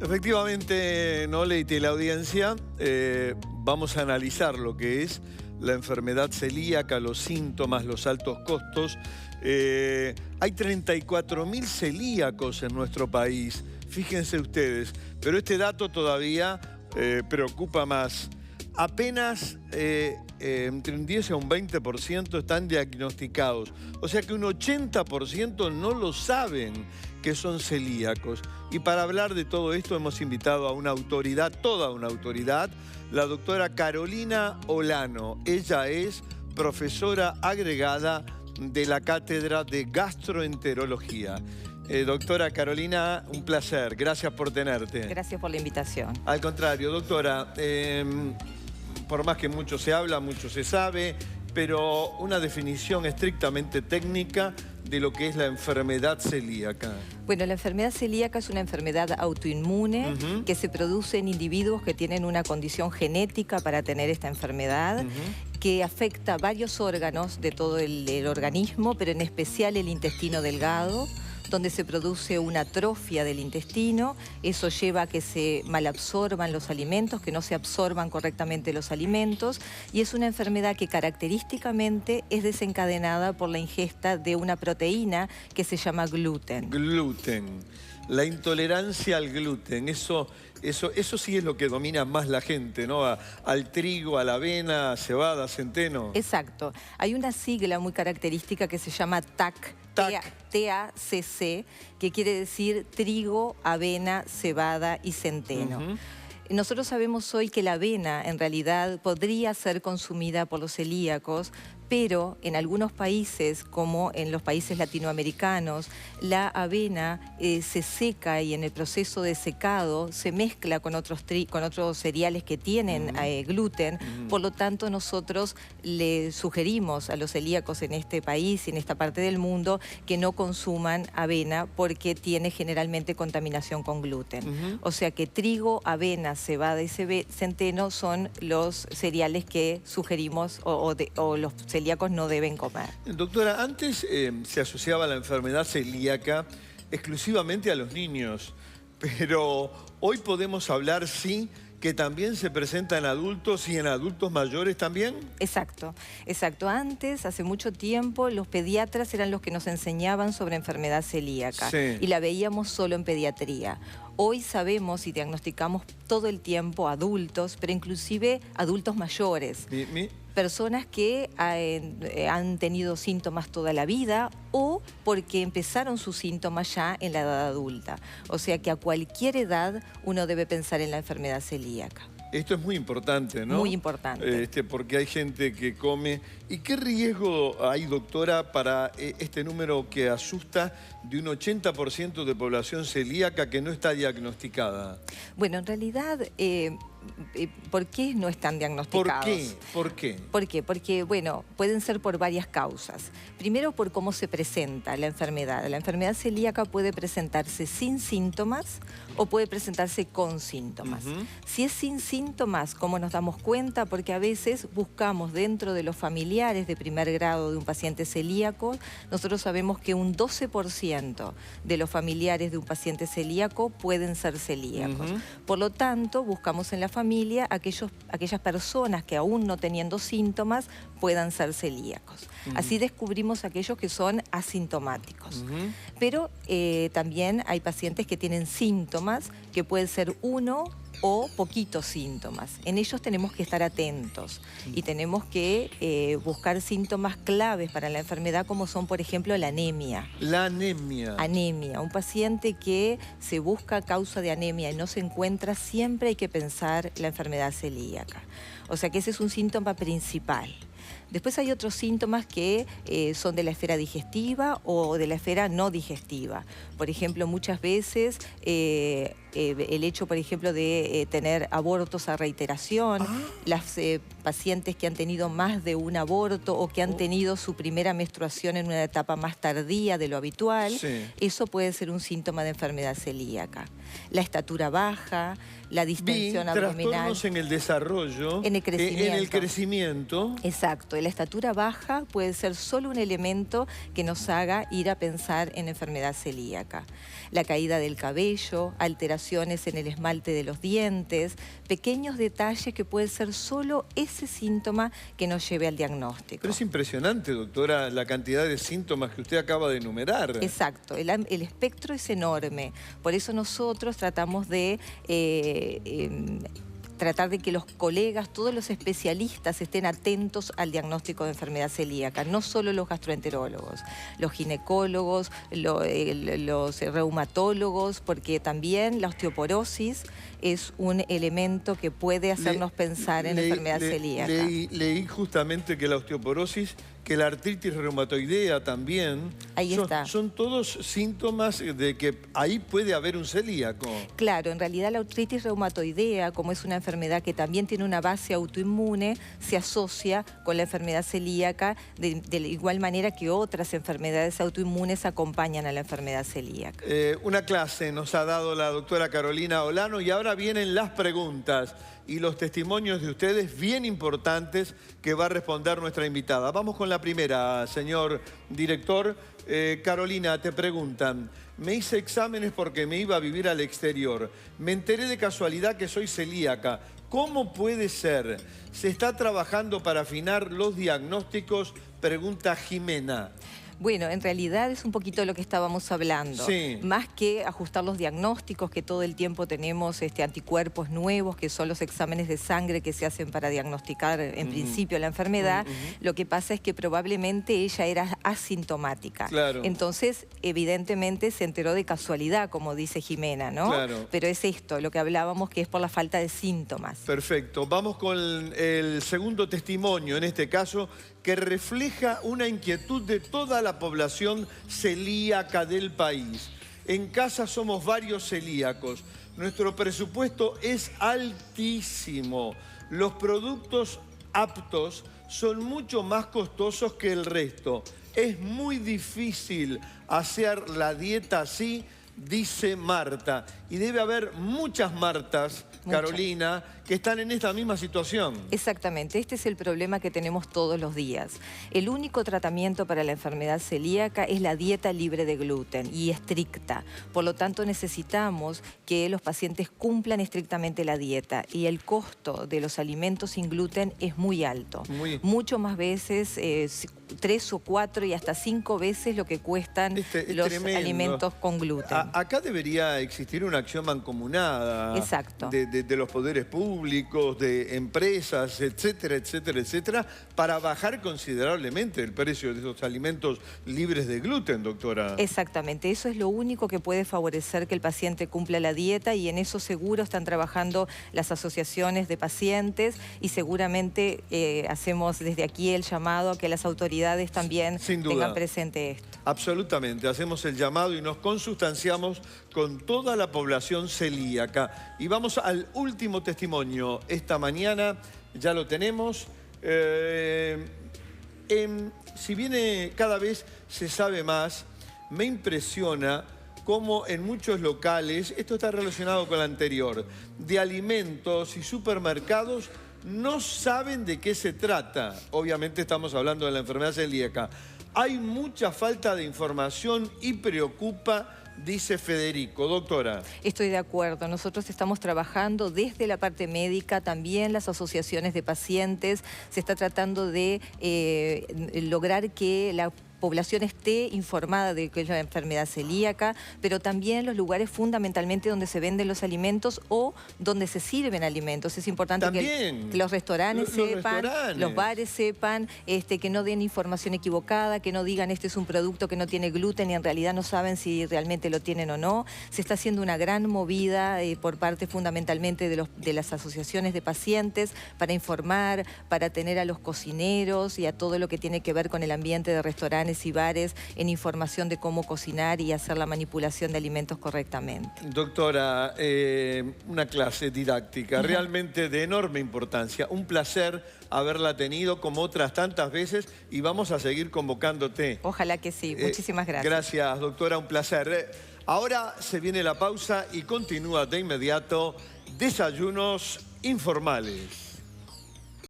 Efectivamente, Nole y teleaudiencia, vamos a analizar lo que es la enfermedad celíaca, los síntomas, los altos costos. Hay 34.000 celíacos en nuestro país, fíjense ustedes, pero este dato todavía preocupa más. Apenas entre un 10 a un 20% están diagnosticados. O sea que un 80% no lo saben que son celíacos. Y para hablar de todo esto hemos invitado a una autoridad, toda una autoridad, la doctora Carolina Olano. Ella es profesora agregada de la Cátedra de Gastroenterología. Doctora Carolina, un placer. Gracias por tenerte. Gracias por la invitación. Al contrario, doctora, por más que mucho se habla, mucho se sabe, pero una definición estrictamente técnica de lo que es la enfermedad celíaca. Bueno, la enfermedad celíaca es una enfermedad autoinmune que se produce en individuos que tienen una condición genética para tener esta enfermedad, que afecta varios órganos de todo el organismo, pero en especial el intestino delgado, donde se produce una atrofia del intestino. Eso lleva a que se malabsorban los alimentos, que no se absorban correctamente los alimentos, y es una enfermedad que característicamente es desencadenada por la ingesta de una proteína que se llama gluten. Gluten. La intolerancia al gluten, eso sí es lo que domina más la gente, ¿no? Al trigo, a la avena, cebada, centeno. Exacto. Hay una sigla muy característica que se llama TAC. TACC, que quiere decir trigo, avena, cebada y centeno. Nosotros sabemos hoy que la avena en realidad podría ser consumida por los celíacos, pero en algunos países, como en los países latinoamericanos, la avena se seca y en el proceso de secado se mezcla con otros cereales que tienen gluten. Por lo tanto, nosotros le sugerimos a los celíacos en este país y en esta parte del mundo que no consuman avena porque tiene generalmente contaminación con gluten. O sea que trigo, avena, cebada y centeno son los cereales que sugerimos o los celíacos no deben comer. Doctora, antes se asociaba la enfermedad celíaca exclusivamente a los niños, pero hoy podemos hablar, sí, que también se presenta en adultos y en adultos mayores también. Exacto, exacto. Antes, hace mucho tiempo, los pediatras eran los que nos enseñaban sobre enfermedad celíaca y la veíamos solo en pediatría. Hoy sabemos y diagnosticamos todo el tiempo adultos, pero inclusive adultos mayores. Personas que han tenido síntomas toda la vida o porque empezaron sus síntomas ya en la edad adulta. O sea que a cualquier edad uno debe pensar en la enfermedad celíaca. Esto es muy importante, ¿no? Muy importante. Porque hay gente que come. ¿Y qué riesgo hay, doctora, para este número que asusta de un 80% de población celíaca que no está diagnosticada? Bueno, en realidad, ¿por qué no están diagnosticados? ¿Por qué? ¿Por qué? Porque, bueno, pueden ser por varias causas. Primero, por cómo se presenta la enfermedad. La enfermedad celíaca puede presentarse sin síntomas o puede presentarse con síntomas. Si es sin síntomas, ¿cómo nos damos cuenta? Porque a veces buscamos dentro de los familiares de primer grado de un paciente celíaco, nosotros sabemos que un 12% de los familiares de un paciente celíaco pueden ser celíacos. Por lo tanto, buscamos en la familia aquellas personas que aún no teniendo síntomas puedan ser celíacos. Así descubrimos aquellos que son asintomáticos. Pero también hay pacientes que tienen síntomas que pueden ser uno o poquitos síntomas. En ellos tenemos que estar atentos y tenemos que buscar síntomas claves para la enfermedad, como son, por ejemplo, la anemia. La anemia. Anemia. Un paciente que se busca causa de anemia y no se encuentra, siempre hay que pensar la enfermedad celíaca. O sea que ese es un síntoma principal. Después hay otros síntomas que son de la esfera digestiva o de la esfera no digestiva. Por ejemplo, muchas veces el hecho, por ejemplo, de tener abortos a reiteración, las pacientes que han tenido más de un aborto o que han tenido su primera menstruación en una etapa más tardía de lo habitual, eso puede ser un síntoma de enfermedad celíaca. La estatura baja, la distensión abdominal. Trastornos en el desarrollo, en el crecimiento. En el crecimiento. Exacto. y la estatura baja puede ser solo un elemento que nos haga ir a pensar en enfermedad celíaca. La caída del cabello, alteraciones en el esmalte de los dientes, pequeños detalles que pueden ser solo ese síntoma que nos lleve al diagnóstico. Pero es impresionante, doctora, la cantidad de síntomas que usted acaba de enumerar. Exacto, el espectro es enorme. Por eso nosotros tratamos de tratar de que los colegas, todos los especialistas estén atentos al diagnóstico de enfermedad celíaca, no solo los gastroenterólogos, los ginecólogos, los reumatólogos, porque también la osteoporosis es un elemento que puede hacernos pensar en enfermedad celíaca. Leí justamente que la osteoporosis, que la artritis reumatoidea también, ahí está. Son todos síntomas de que ahí puede haber un celíaco. Claro, en realidad la artritis reumatoidea, como es una enfermedad que también tiene una base autoinmune, se asocia con la enfermedad celíaca de igual manera que otras enfermedades autoinmunes acompañan a la enfermedad celíaca. Una clase nos ha dado la doctora Carolina Olano y ahora vienen las preguntas y los testimonios de ustedes bien importantes que va a responder nuestra invitada. Vamos con la primera, señor director. Carolina, te preguntan, me hice exámenes porque me iba a vivir al exterior. Me enteré de casualidad que soy celíaca. ¿Cómo puede ser? ¿Se está trabajando para afinar los diagnósticos? Pregunta Jimena. Bueno, en realidad es un poquito lo que estábamos hablando. Sí. Más que ajustar los diagnósticos, que todo el tiempo tenemos anticuerpos nuevos, que son los exámenes de sangre que se hacen para diagnosticar en principio la enfermedad, lo que pasa es que probablemente ella era asintomática. Claro. Entonces, evidentemente se enteró de casualidad, como dice Jimena, ¿no? Claro. Pero es esto, lo que hablábamos, que es por la falta de síntomas. Perfecto. Vamos con el segundo testimonio, en este caso, que refleja una inquietud de toda la población celíaca del país. En casa somos varios celíacos. Nuestro presupuesto es altísimo. Los productos aptos son mucho más costosos que el resto. Es muy difícil hacer la dieta así, dice Marta. Y debe haber muchas Martas, Carolina, que están en esta misma situación. Exactamente, este es el problema que tenemos todos los días. El único tratamiento para la enfermedad celíaca es la dieta libre de gluten y estricta. Por lo tanto, necesitamos que los pacientes cumplan estrictamente la dieta y el costo de los alimentos sin gluten es muy alto. Mucho más veces, 3 o 4 y hasta 5 veces lo que cuestan los alimentos con gluten. Acá debería existir una acción mancomunada. Exacto. De los poderes públicos, de empresas, etcétera, etcétera, etcétera, para bajar considerablemente el precio de esos alimentos libres de gluten, doctora. Exactamente, eso es lo único que puede favorecer que el paciente cumpla la dieta y en eso seguro están trabajando las asociaciones de pacientes y seguramente hacemos desde aquí el llamado a que las autoridades también tengan presente esto. Absolutamente, hacemos el llamado y nos consustanciamos con toda la población celíaca. Y vamos al último testimonio esta mañana, ya lo tenemos. Si bien cada vez se sabe más, me impresiona cómo en muchos locales, esto está relacionado con lo anterior, de alimentos y supermercados no saben de qué se trata. Obviamente estamos hablando de la enfermedad celíaca. Hay mucha falta de información y preocupa, dice Federico. Doctora. Estoy de acuerdo. Nosotros estamos trabajando desde la parte médica, también las asociaciones de pacientes. Se está tratando de lograr que la población esté informada de que es la enfermedad celíaca, pero también los lugares fundamentalmente donde se venden los alimentos o donde se sirven alimentos. Es importante que los restaurantes sepan, los bares sepan, que no den información equivocada, que no digan este es un producto que no tiene gluten y en realidad no saben si realmente lo tienen o no. Se está haciendo una gran movida por parte fundamentalmente de las asociaciones de pacientes para informar, para tener a los cocineros y a todo lo que tiene que ver con el ambiente de restaurantes y bares en información de cómo cocinar y hacer la manipulación de alimentos correctamente. Doctora, una clase didáctica realmente de enorme importancia. Un placer haberla tenido como otras tantas veces y vamos a seguir convocándote. Ojalá que sí. Muchísimas gracias. Gracias, doctora. Un placer. Ahora se viene la pausa y continúa de inmediato Desayunos Informales.